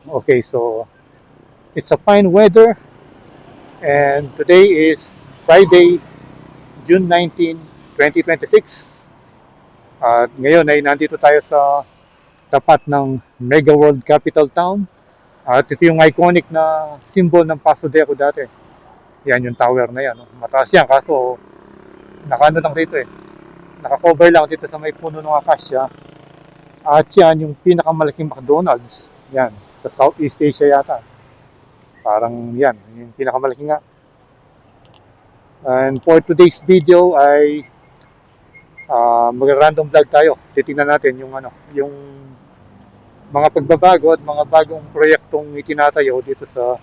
Okay, so it's a fine weather and today is Friday, June 19, 2026. At ngayon ay nandito tayo sa tapat ng Mega World Capital Town. At ito yung iconic na symbol ng Paso de Aco dati. Yan yung tower na yan. No? Mataas yan kaso nakano lang dito eh. Naka-cover lang dito sa may puno ng akasya. At yan yung pinakamalaking McDonald's. Yan, sa Southeast Asia yata. Parang yan, yung pinakamalaki nga. And for today's video ay mag-random vlog tayo. Titingnan natin yung yung mga pagbabago at mga bagong proyektong itinatayo dito sa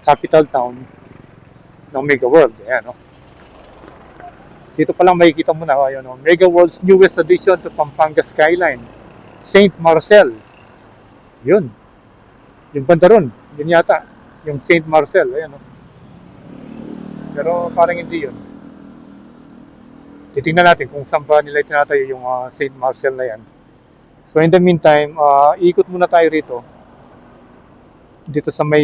capital town ng Mega World. Ayan, no? Dito pa lang makikita mo na, ayun, no? Mega World's newest addition to Pampanga Skyline, Saint Marcel. Yun, yung banda ron, yun yata, yung Saint Marcel. Ayan, no? Pero parang hindi yun. Titingnan natin kung saan ba nila itinatayo yung Saint Marcel na yan. So in the meantime, ikot muna tayo dito sa may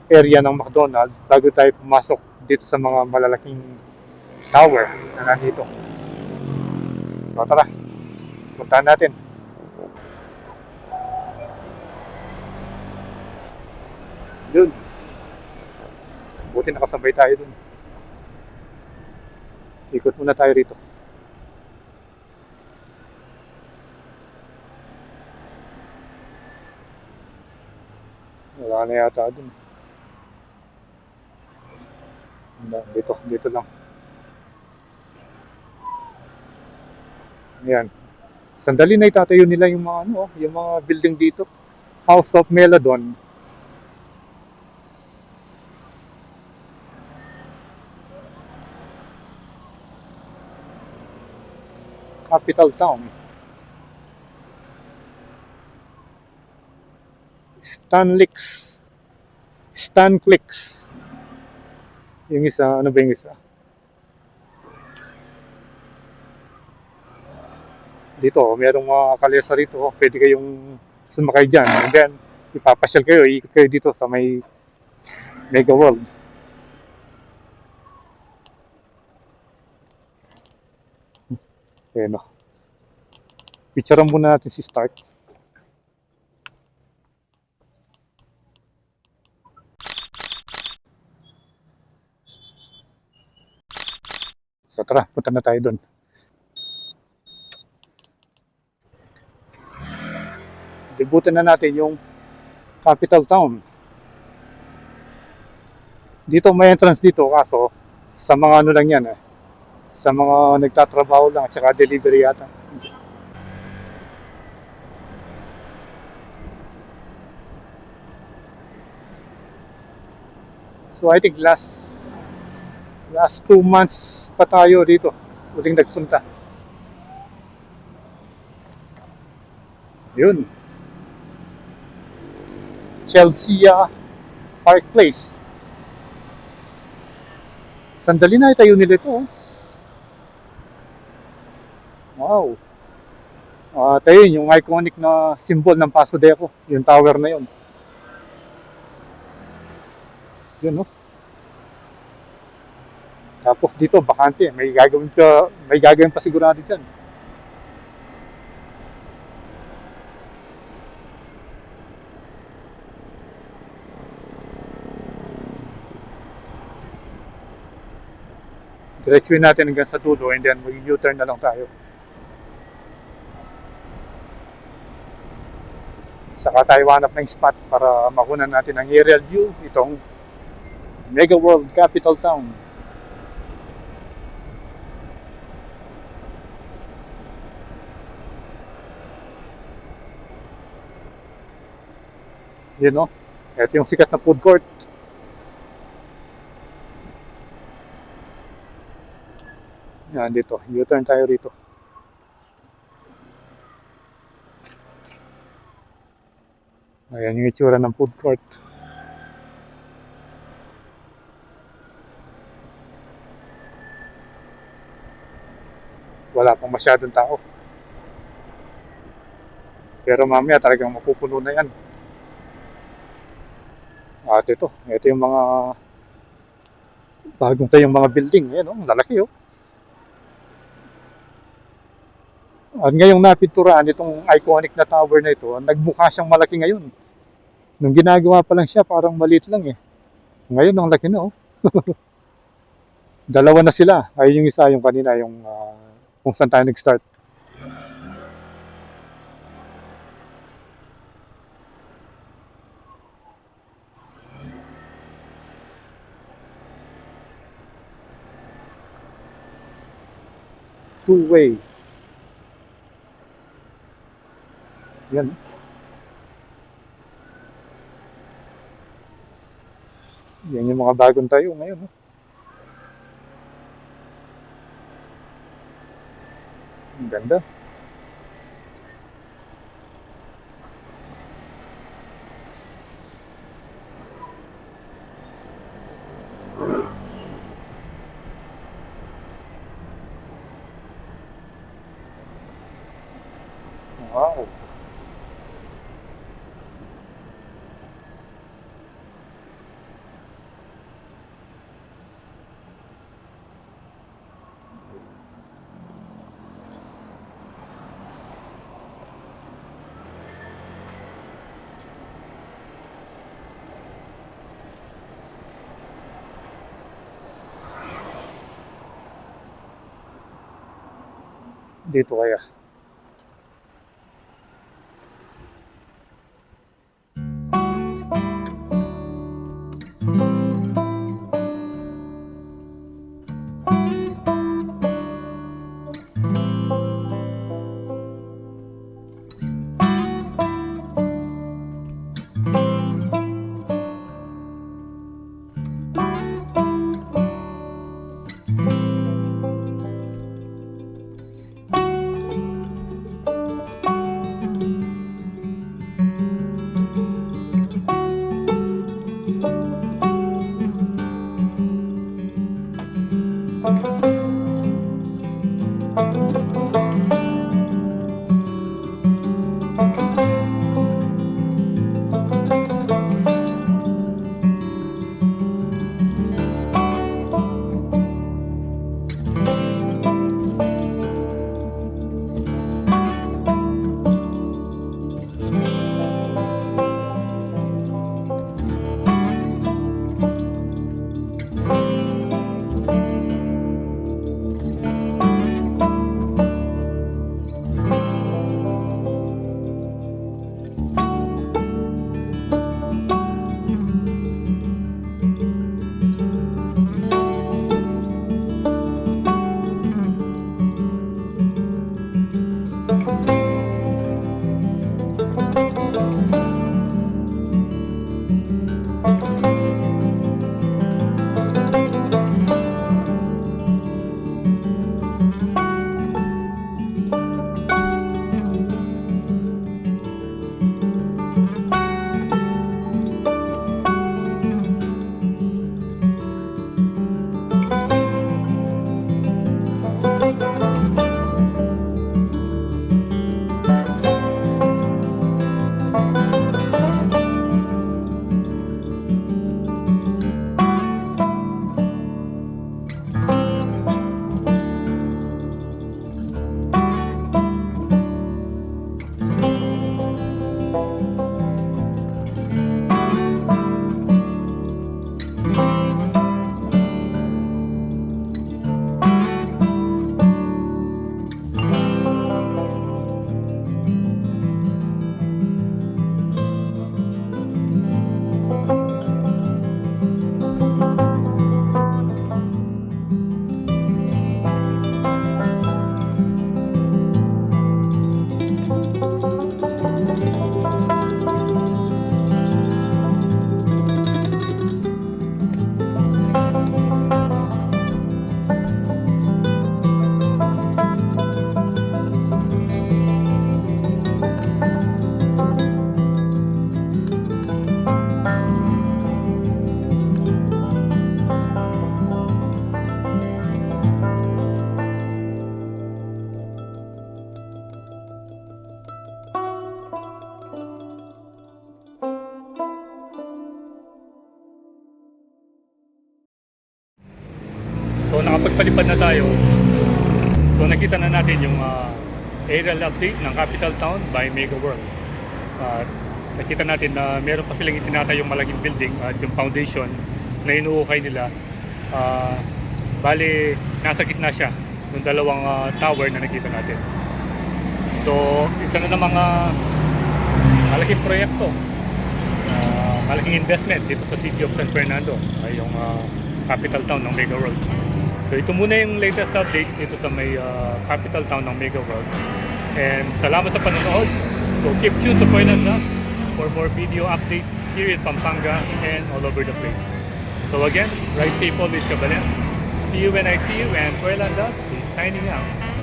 area ng McDonald's bago tayo pumasok dito sa mga malalaking tower na nandito. So tara, puntahan natin. Dun, buti nakasabay tayo dun. Ikot muna tayo rito. Wala na yata dun. Dito lang. Ayan. Sandali na itatayo nila yung mga yung mga building dito. House of Meladon, capital town. Stanlix, Stanclix. Yung isa, ano ba yung isa? Dito, merong mga kalesa rito. Pwede kayong sumakay dyan. And then, ipapasyal kayo, iikot kayo dito sa may Mega World. Ayan o. Picturean muna natin si Stark. So tara, punta na tayo doon. Libutin na natin yung capital town. Dito may entrance dito kaso sa mga ano lang yan eh. Sa mga nagtatrabaho lang at saka delivery yata. So I think last 2 months pa tayo dito. Uling nagpunta. Yun. Chelsea Park Place. Sandali na itayo nila ito. Oh. Wow. Tayo yun, yung iconic na symbol ng Paso de Aco. Yung tower na yun. Yun, no? Tapos dito, bakante. May gagawin pa sigurado dyan. Diretsuin natin hanggang sa dulo and then mag-U-turn na lang tayo. Saka tayo hanap ng spot para makunan natin ang aerial view itong Mega World Capital Town. Yun, no? Ito yung sikat na food court. Yan, dito. U-turn tayo rito. Ayan yung itsura ng food court. Wala pang masyadong tao. Pero mamaya talagang mapupuno na yan. At ito yung mga bagong tayong mga building. Ayan, oh, lalaki, oh. At ngayong napinturahan itong iconic na tower na ito, nagmukha siyang malaki ngayon. Nung ginagawa pa lang siya, parang maliit lang eh. Ngayon, ang laki na, oh. Dalawa na sila. Ay, yung isa, yung kanina, yung kung saan tayo nag-start. Two-way. Yan. Yan yung mga bagong tayo ngayon. Oh. Ang ganda. Wow. Dito kaya. So nakapagpalipad na tayo. So nakita na natin yung aerial update ng Capital Town by Mega World. Nakita natin na meron pa silang itinatayong malaking building at yung foundation na inuukay nila. Bali, nasa gitna siya ng dalawang tower na nakita natin. So, isa na ng mga malaking proyekto, malaking investment dito sa City of San Fernando, ay yung Capital Town ng Mega World. So ito muna yung latest update dito sa may Capital Town ng Mega World. And salamat sa panonood. So keep tuned to Poylandas for more video updates here in Pampanga and all over the place. So again, ride safe always, Kabalen. See you when I see you, and Poylandas is signing out.